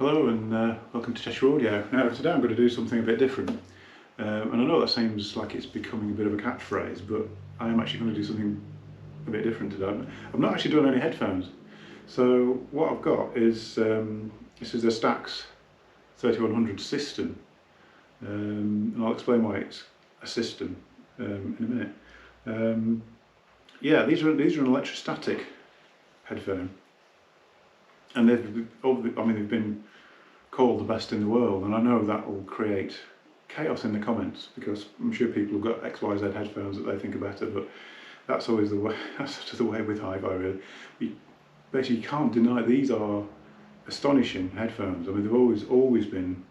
Hello and welcome to Cheshire Audio. Now today I'm going to do something a bit different, and I know that seems like it's becoming a bit of a catchphrase, but I am actually going to do something a bit different today. I'm not actually doing any headphones. So what I've got is, this is a Stax 3100 system, and I'll explain why it's a system in a minute. Yeah, these are an electrostatic headphone. And they've been called the best in the world, and I know that will create chaos in the comments because I'm sure people have got XYZ headphones that they think are better, but that's always the way. That's sort of the way with hi-fi. Really, basically you can't deny these are astonishing headphones. I mean, they've always been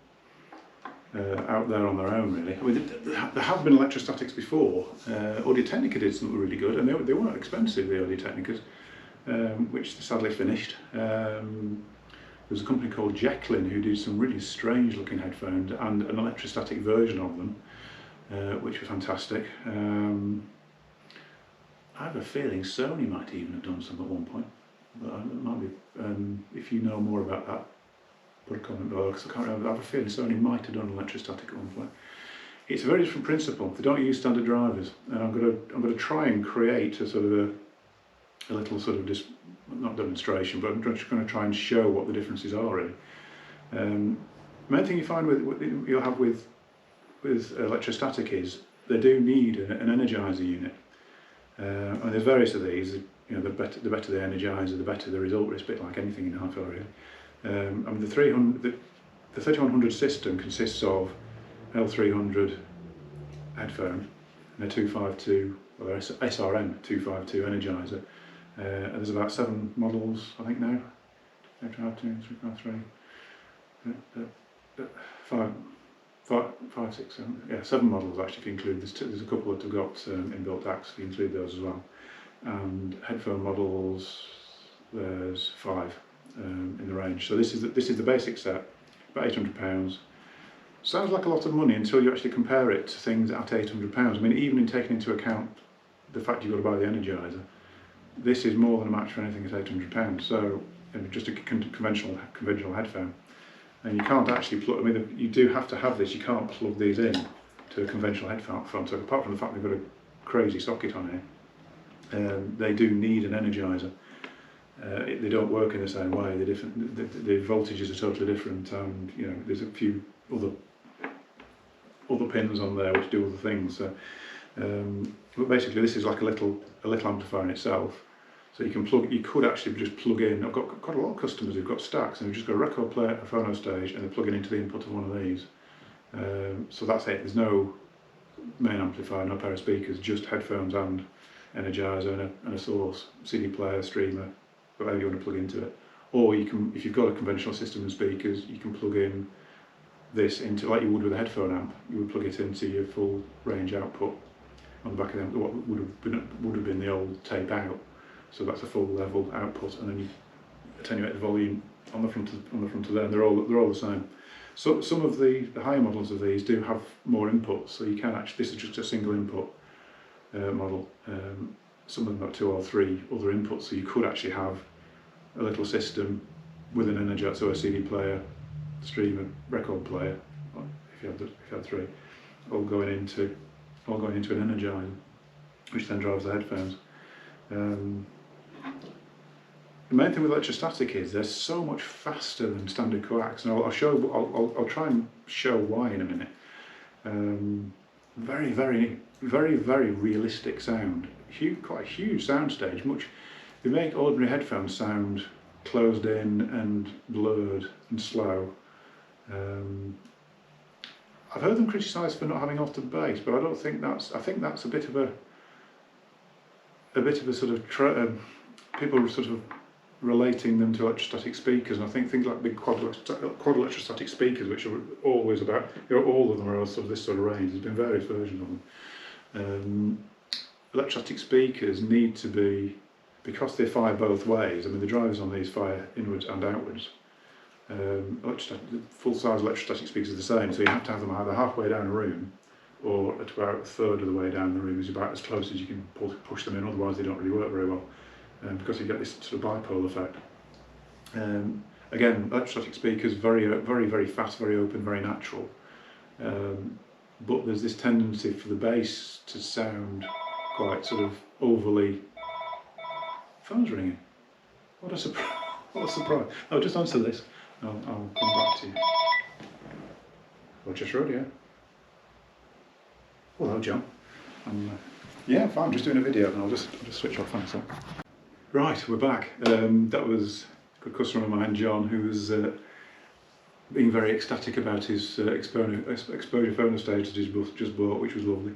out there on their own, really. I mean, there have been electrostatics before. Audio-Technica did something really good, and they weren't expensive, the Audio-Technicas. Which sadly finished. There was a company called Jacqueline who did some really strange looking headphones and an electrostatic version of them, which were fantastic. I have a feeling Sony might even have done some at one point, but it might be, if you know more about that, put a comment below, because I can't remember. I have a feeling Sony might have done electrostatic at one point. It's a very different principle. They don't use standard drivers, and I'm going to try and create a sort of a little sort of not demonstration, but I'm just going to try and show what the differences are really. The main thing you find you'll have with electrostatic is they do need an energizer unit. And there's various of these. You know, the better the energizer, the better the result. It's a bit like anything in hi-fi really. I mean, the 3100 system consists of an L300 headphone and a 252, or SRM 252 energizer. There's about 7 models, I think now. 5, 6, 7. Yeah, 7 models actually if you include. There's a couple that have got inbuilt DACs if you include those as well. And headphone models, there's 5 in the range. So this is the basic set, about £800. Sounds like a lot of money until you actually compare it to things at £800. I mean, even in taking into account the fact you've got to buy the energizer, this is more than a match for anything at £800. So just a conventional headphone, and you can't actually plug. I mean, you do have to have this. You can't plug these in to a conventional headphone. So apart from the fact they've got a crazy socket on here, they do need an energizer. They don't work in the same way. They're different. The voltages are totally different, and you know there's a few other pins on there which do other things. So, but basically, this is like a little amplifier in itself. So you could actually just plug in. I've got quite a lot of customers who've got Stax and they've just got a record player, a phono stage, and they're plugging into the input of one of these. So that's it. There's no main amplifier, no pair of speakers, just headphones and energizer and a source, CD player, streamer, whatever you want to plug into it. Or you can, if you've got a conventional system and speakers, you can plug in this into, like you would with a headphone amp. You would plug it into your full range output on the back of what would have been the old tape out. So that's a full level output, and then you attenuate the volume on the front of there. And they're all the same. So some of the higher models of these do have more inputs, so you can actually. This is just a single input model. Some of them got 2 or 3 other inputs, so you could actually have a little system with an energizer, so a CD player, streamer, record player, if you had 3, all going into an energizer, which then drives the headphones. The main thing with electrostatic is they're so much faster than standard coax, and I'll try and show why in a minute. Very, very, very, very realistic sound. Quite a huge soundstage. They make ordinary headphones sound closed in and blurred and slow. I've heard them criticised for not having altered bass, but I don't think that's. I think that's a bit of a sort of people are sort of relating them to electrostatic speakers, and I think things like big quad electrostatic speakers, which are always about, all of them are sort of this sort of range. There's been various versions of them. Electrostatic speakers need to be, because they fire both ways. I mean, the drivers on these fire inwards and outwards. Full-size electrostatic speakers are the same, so you have to have them either halfway down a room or at about a third of the way down the room is about as close as you can push them in, otherwise they don't really work very well, because you get this sort of bipole effect. Again, electrostatic speakers, very fast, very open, very natural. But there's this tendency for the bass to sound quite sort of overly... Phone's ringing. What a surprise. What a surprise. Oh, just answer this. I'll come back to you. Rochester Rodeo. Hello, John. Yeah, fine, I'm just doing a video and I'll just switch off on a sec. Right, we're back. That was a good customer of mine, John, who was being very ecstatic about his exposure phono stage that he's just bought, which was lovely.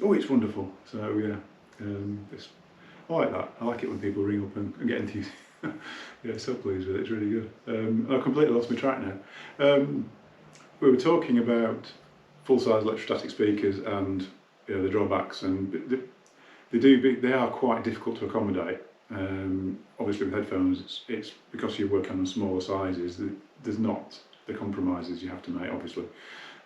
Oh, it's wonderful. So yeah, I like that. I like it when people ring up and get enthused. Yeah, so pleased with it. It's really good. I've completely lost my track now. We were talking about full-size electrostatic speakers and the drawbacks, and they are quite difficult to accommodate. Obviously with headphones, it's because you're working on smaller sizes, there's not the compromises you have to make, obviously.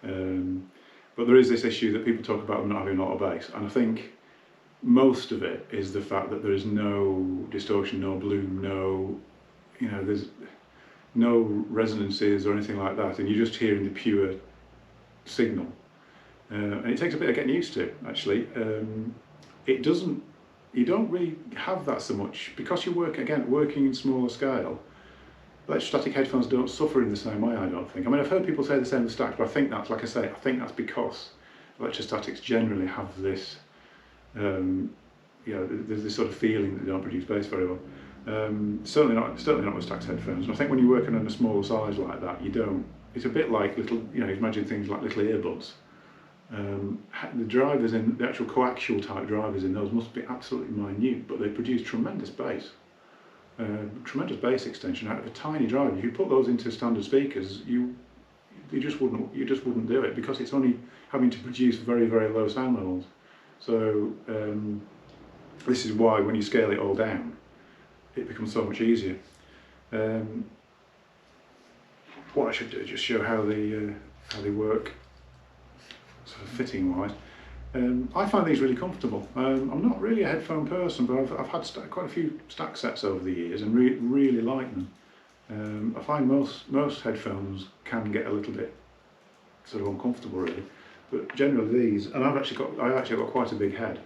But there is this issue that people talk about not having a lot of bass, and I think most of it is the fact that there is no distortion, no bloom, there's no resonances or anything like that, and you're just hearing the pure signal. And it takes a bit of getting used to, actually. You don't really have that so much because you working in smaller scale. Electrostatic headphones don't suffer in the same way, I don't think. I mean, I've heard people say the same with Stax, but I think that's, like I say, I think that's because electrostatics generally have this, there's this sort of feeling that they don't produce bass very well. Certainly not with Stax headphones. And I think when you're working on a smaller size like that, you don't. It's a bit like little, imagine things like little earbuds. The drivers in the actual coaxial type drivers in those must be absolutely minute, but they produce tremendous bass, extension out of a tiny driver. If you put those into standard speakers, you just wouldn't do it, because it's only having to produce very low sound levels. So this is why when you scale it all down, it becomes so much easier. What I should do is just show how they work, sort of fitting wise. I find these really comfortable. I'm not really a headphone person, but I've had quite a few Stax sets over the years and really like them. I find most headphones can get a little bit sort of uncomfortable, really, but generally these, and I actually got quite a big head.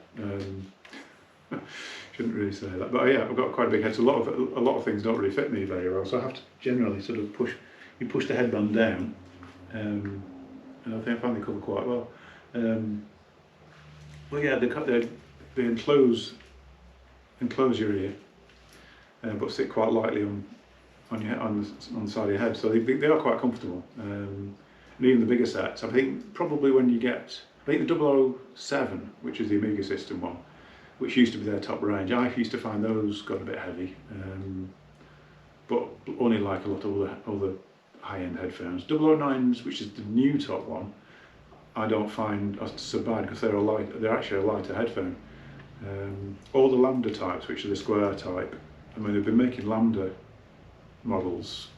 Shouldn't really say that, but yeah, I've got quite a big head, so a lot of things don't really fit me very well, so I have to generally sort of push the headband down, and I think I find they cover quite well. Well, yeah, they enclose your ear, but sit quite lightly on the side of your head, so they are quite comfortable. And even the bigger sets, I think probably when you get, I think the 007, which is the Amiga system one, which used to be their top range, I used to find those got a bit heavy, but only like a lot of other high-end headphones. 009s, which is the new top one, I don't find so bad because they're actually a lighter headphone. All the lambda types, which are the square type, I mean, they've been making lambda models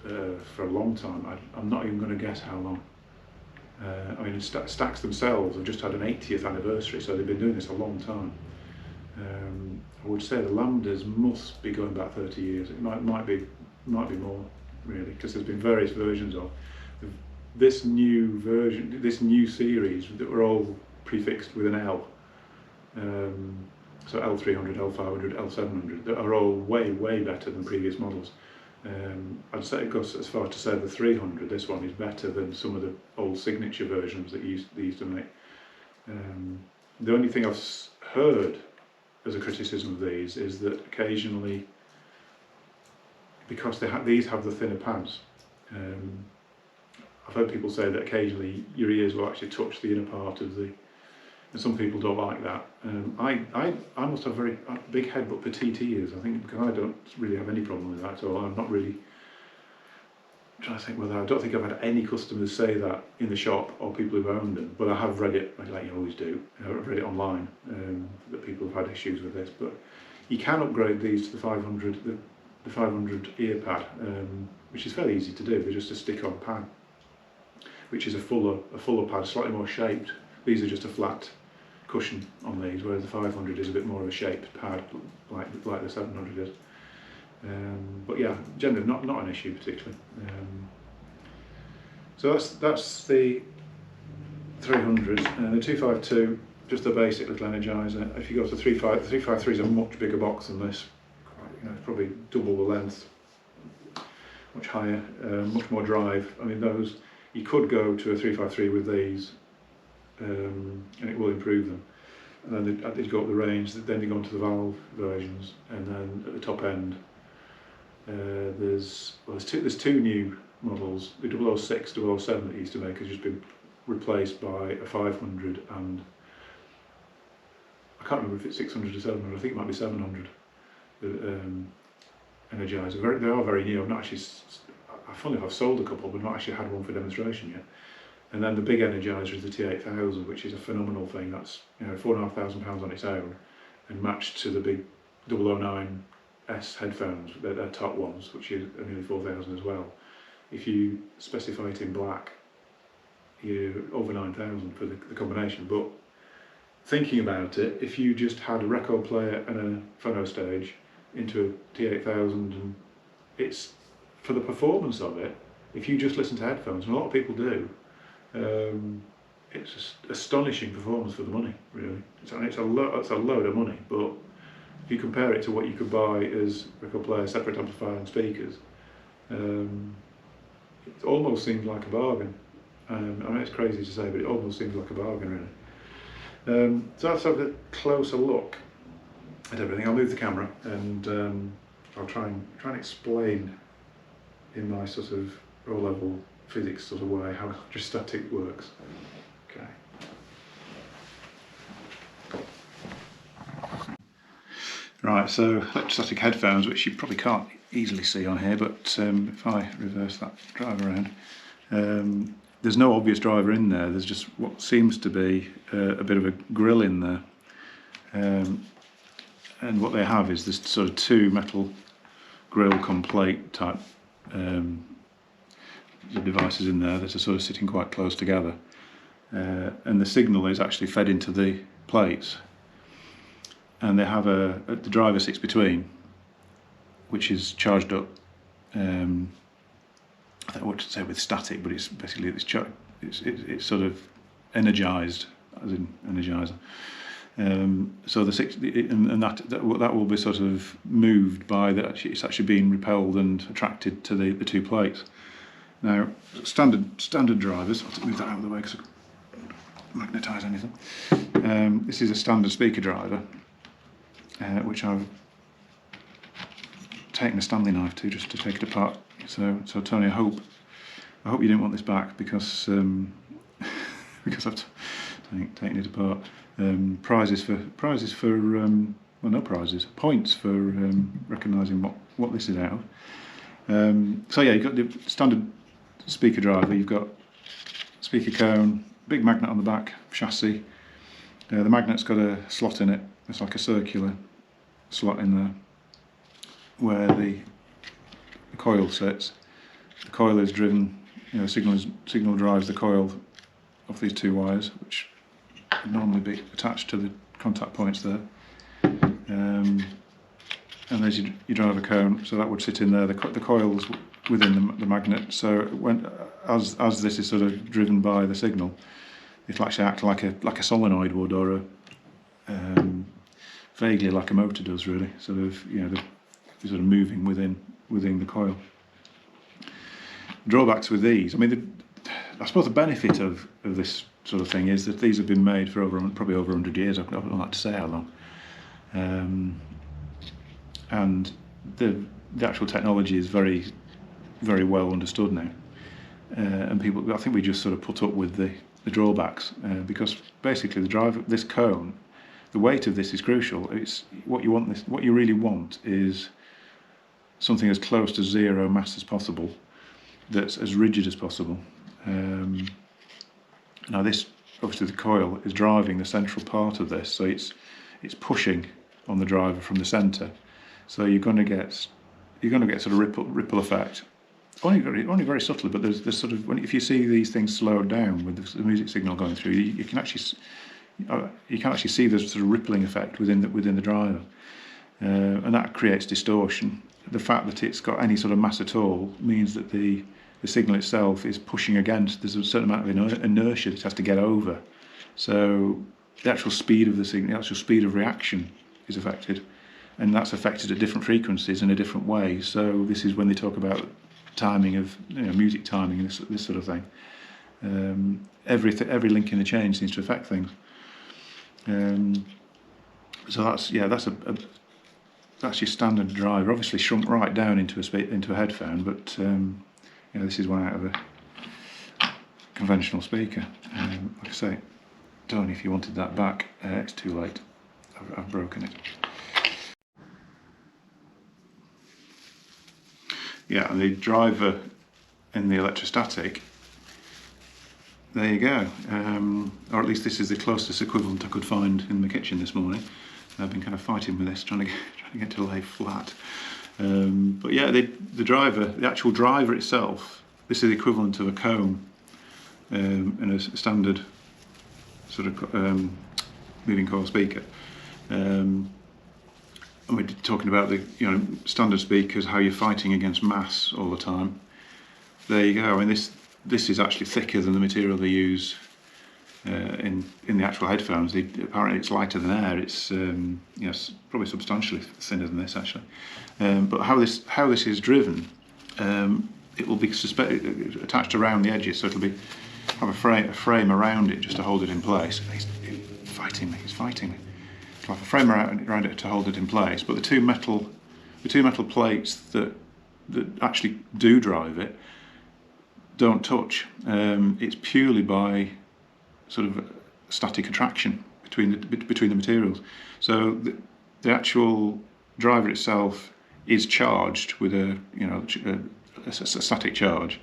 for a long time. I'm not even going to guess how long. I mean, Stax themselves have just had an 80th anniversary, so they've been doing this a long time. I would say the lambdas must be going back 30 years. It might be more, really, because there's been various versions of this new version, this new series that were all prefixed with an L. So L300, L500, L700, that are all way better than previous models. I'd say it goes as far as to say the 300, this one is better than some of the old signature versions that they used to make. The only thing I've heard as a criticism of these is that occasionally, because these have the thinner pads, I've heard people say that occasionally your ears will actually touch the inner part of the, and some people don't like that. I must have very big head but petite ears, I think, because I don't really have any problem with that at all. I'm not really trying to think whether, I don't think I've had any customers say that in the shop or people who've owned them, but I have read it, like you always do. I've read it online, that people have had issues with this, but you can upgrade these to the 500 ear pad, which is fairly easy to do. They're just a stick-on pad, which is a fuller pad, slightly more shaped. These are just a flat cushion on these, whereas the 500 is a bit more of a shaped pad, like the 700 is. But yeah, generally not an issue particularly. So that's the 300, and the 252, just a basic little energizer. If you go to the 353 is a much bigger box than this. It's probably double the length, much higher, much more drive. I mean, those you could go to a 353 with these, and it will improve them. And then as you go up the range, then you go into the valve versions, and then at the top end, there's two new models. The 006, 007 that used to make has just been replaced by a 500, and I can't remember if it's 600 or 700. I think it might be 700. Energizer. They are very new. I've not actually. I've sold a couple, but not actually had one for demonstration yet. And then the big Energizer is the T8000, which is a phenomenal thing. That's £4,500 on its own, and matched to the big 009S headphones, they're top ones, which is nearly 4,000 as well. If you specify it in black, you're over 9,000 for the combination. But thinking about it, if you just had a record player and a phono stage into a T8000, and it's for the performance of it, if you just listen to headphones, and a lot of people do, it's just astonishing performance for the money, really. It's a load of money, but if you compare it to what you could buy as record player, separate amplifier and speakers, it almost seems like a bargain. I mean, it's crazy to say, but it almost seems like a bargain, really. So let's have a closer look at everything. I'll move the camera, and I'll try and explain in my sort of low-level physics sort of way how electrostatic works. Okay. Right, so electrostatic headphones, which you probably can't easily see on here, but if I reverse that driver around, there's no obvious driver in there. There's just what seems to be a bit of a grill in there, and what they have is this sort of two metal grill cum plate type devices in there that are sort of sitting quite close together, and the signal is actually fed into the plates, and they have the driver sits between, which is charged up. I don't know what to say with static, but it's basically it's sort of energized, as in energizer. So that will be sort of moved by that. It's actually being repelled and attracted to the two plates. Now, standard drivers. I'll move that out of the way because I don't magnetise anything. This is a standard speaker driver, which I've taken a Stanley knife to just to take it apart. So Tony, I hope you didn't want this back, because because I've taken it apart. Prizes for well, no prizes, points for recognising what this is out of. So yeah, you've got the standard speaker driver. You've got speaker cone, big magnet on the back chassis. The magnet's got a slot in it. It's like a circular slot in there where the coil sits. The coil is driven. Signal drives the coil off these two wires, which would normally be attached to the contact points there. And there's your driver cone, so that would sit in there. The coil's within the magnet, so as this is sort of driven by the signal, it'll actually act like a solenoid would, or vaguely like a motor does, really. Sort of, they're sort of moving within the coil. Drawbacks with these, I mean, I suppose the benefit of this sort of thing is that these have been made for probably over 100 years. I don't like to say how long. And the actual technology is very, very well understood now. And people, I think we just sort of put up with the drawbacks, because basically this cone, the weight of this is crucial. It's what you really want is something as close to zero mass as possible, that's as rigid as possible. Now this, obviously the coil is driving the central part of this, so it's pushing on the driver from the centre. So you're going to get sort of ripple effect. Only very subtly, but there's sort of, if you see these things slowed down with the music signal going through, you can actually see the sort of rippling effect within the driver, and that creates distortion. the fact that it's got any sort of mass at all means that the signal itself is pushing against, there's a certain amount of inertia that it has to get over. So the actual speed of the signal, the actual speed of reaction is affected, and that's affected at different frequencies in a different way. So this is when they talk about timing of, you know, music timing and this sort of thing. Every link in the chain seems to affect things. So that's that's your standard driver. Obviously shrunk right down into a headphone, but you know, this is one out of a conventional speaker. Like I say, Tony, if you wanted that back, it's too late. I've broken it. Yeah, and the driver in the electrostatic, there you go. Or at least this is the closest equivalent I could find in my kitchen this morning. I've been kind of fighting with this, trying to get to lay flat. But yeah, the driver, the actual driver itself, this is the equivalent of a comb in a standard sort of moving coil speaker. And we're talking about the, you know, standard speakers, how you're fighting against mass all the time. There you go. I mean, this is actually thicker than the material they use in the actual headphones. Apparently, it's lighter than air. It's you know, probably substantially thinner than this actually. But how this is driven, it will be attached around the edges, so it'll have a frame around it just to hold it in place. He's fighting me. He's fighting me. It'll have a frame around it to hold it in place. But the two metal plates that actually do drive it don't touch. It's purely by sort of static attraction between the materials. So the actual driver itself is charged with a static charge,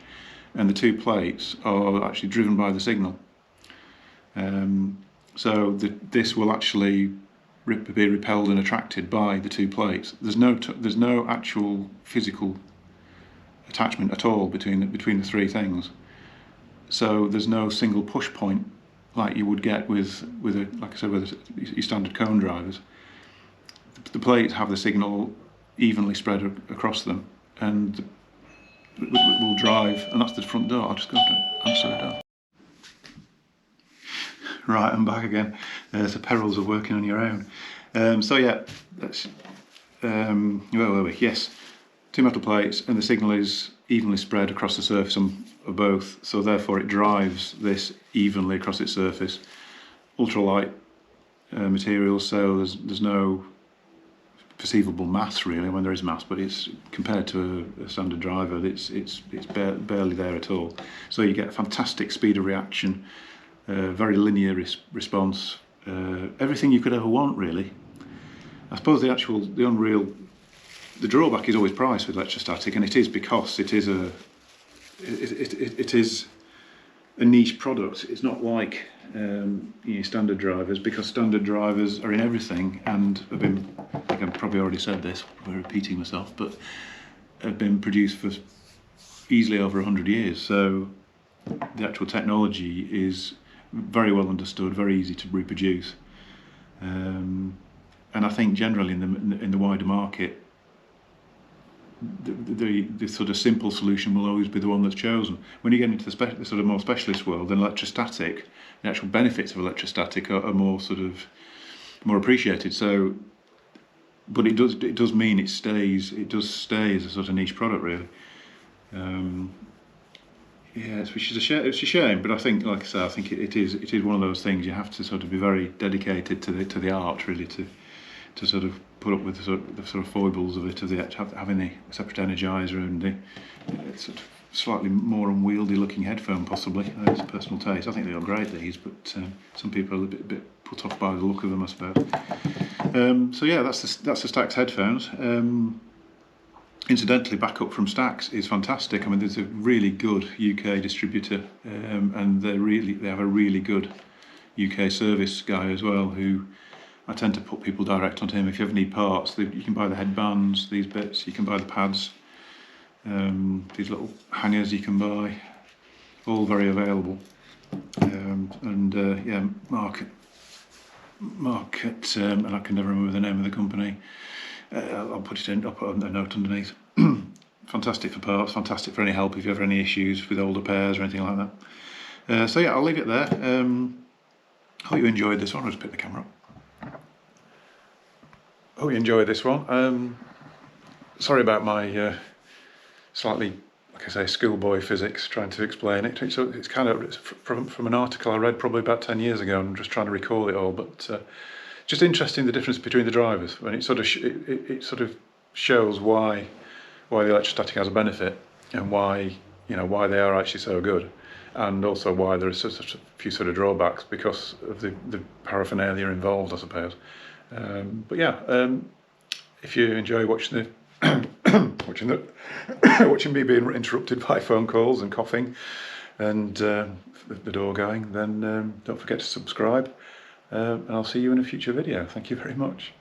and the two plates are actually driven by the signal. So this will actually be repelled and attracted by the two plates. There's no actual physical attachment at all between the three things. So there's no single push point like you would get with your standard cone drivers. The plates have the signal evenly spread across them, and will drive, and that's the front door. I'll just go to answer the door. Right, I'm back again. There's the perils of working on your own. So yeah, that's where were we? Yes, two metal plates, and the signal is evenly spread across the surface of both, so therefore it drives this evenly across its surface. Ultralight material, so there's no perceivable mass really, when there is mass, but it's compared to a standard driver, it's barely there at all. So you get a fantastic speed of reaction, very linear response, everything you could ever want really. I suppose the drawback is always price with electrostatic, and it is because it is a niche product. It's not like standard drivers, because standard drivers are in everything and have been, I think I've probably already said this, probably repeating myself, but have been produced for easily over 100 years. So the actual technology is very well understood, very easy to reproduce, and I think generally in the wider market, the sort of simple solution will always be the one that's chosen. When you get into the sort of more specialist world, then electrostatic, the actual benefits of electrostatic are more more appreciated. So, but it does mean it does stay as a sort of niche product really. Yeah, which is it's a shame, but I think, like I say, I think it is one of those things you have to sort of be very dedicated to the art really to sort of put up with the sort of foibles of it, of having the separate energizer and the sort of slightly more unwieldy looking headphone possibly. It's a personal taste. I think they are great, these, but some people are a bit put off by the look of them, I suppose. So yeah, that's the Stax headphones. Incidentally, backup from Stax is fantastic. I mean, there's a really good UK distributor, and they have a really good UK service guy as well, who I tend to put people direct onto him. If you ever need parts, you can buy the headbands, these bits, you can buy the pads, these little hangers you can buy, all very available. Mark at and I can never remember the name of the company, I'll put it in, I'll put a note underneath. Fantastic for parts, fantastic for any help if you have any issues with older pairs or anything like that. So yeah, I'll leave it there. Hope you enjoyed this one. I'll just pick the camera up. Hope you enjoyed this one. Sorry about my slightly, like I say, schoolboy physics, trying to explain it. It's kind of from an article I read probably about 10 years ago, and I'm just trying to recall it all. But just interesting, the difference between the drivers, and it sort of shows why the electrostatic has a benefit, and why they are actually so good, and also why there are such a few sort of drawbacks because of the paraphernalia involved, I suppose. But yeah, if you enjoy watching watching me being interrupted by phone calls and coughing and the door going, then don't forget to subscribe, and I'll see you in a future video. Thank you very much.